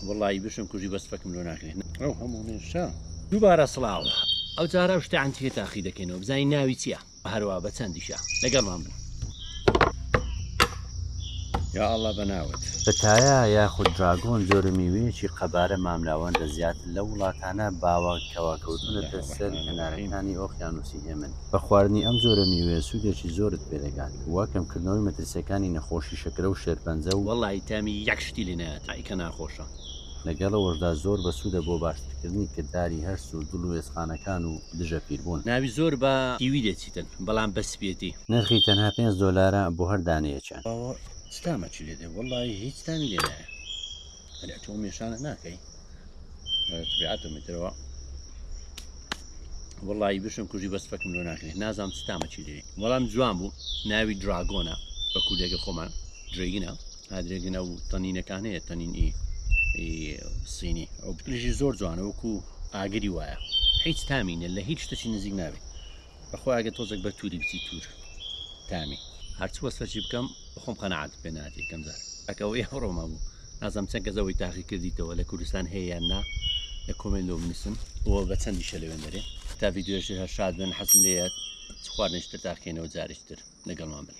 وڵی بشم کوژی بەس فەکم لۆ ناکرێن ئەو هەموو دووبارە سڵاو ئەو جارە شتە ئەنتیێ تاقی دەکەینەوە بزانی ناوی چییە هەروە بە چەندیشە لەگەڵمان بن یا ئەڵڵا بەناوت بەتایە یاخود دراگۆن جۆرە میوەیەکی قەبارە ماملاوەندە زیاتر لە وڵاتانە باوە کەواکەوتونەتە سەر کەنارەکانی ئۆقیانوسی هێمن بە خواردنی ئەم جۆرە میوەیە سوودێکی زۆرت پێدەگات وەکەمکردنەوەی مەترسیەکانی نەخۆشی شەکرە و شێرپەنجە و وەڵی تامی یەک شتی لێنایە تایکە ناخۆشە لەگەڵەوەشدا زۆر بەسوودە بۆ باشترکردنی کردداری هەرس و دڵ و وێستخانەکان و دژە پیربوون ناوی زۆر بە تیوی دەچیتن بەڵام بەسپێتی نرخی تەنها $5 بۆ هەر دانەیەکیان ستامە چی لێدێ وەڵی هیچ تامی لێنایە هەلێ تۆ مێشانە ناکەی تبعاتەمەترەوە وەڵی بشم کوژی بەس فەکم لۆ ناکرێت نازانم ستامە چی لێ وەڵام جوان بوو ناوی دراگۆنە بە کولێگە خۆمان درێگینە هادرێگنە و تەنینەکان هەیە تەنین سینی ئەو پلیژی زۆر جوانە وەکو ئاگری وایە هیچ تامینە لە هیچ شتێکی نزیک ناوێت بەخۆ ئاگە تۆزێک بە تووری بچی توور تامی هەرچ وەسفەرچی بکەم بخۆم قەنەعات پێ ناتی یەکەم جار ئەکەوەی هەڕۆمە بوو نازانم چەند کەسەوەی تاقی کردیتەوە لە کوردستان هەیە یان نا لە کۆمنتەوە بنووسن ئەوە بە چەندیشە لەوێن دەرێ تا ڤیدیۆش هەر شاد بن حەزم لێیە خواردنیشتر تاقیێنەوە جارێکتر لەگەڵمان بن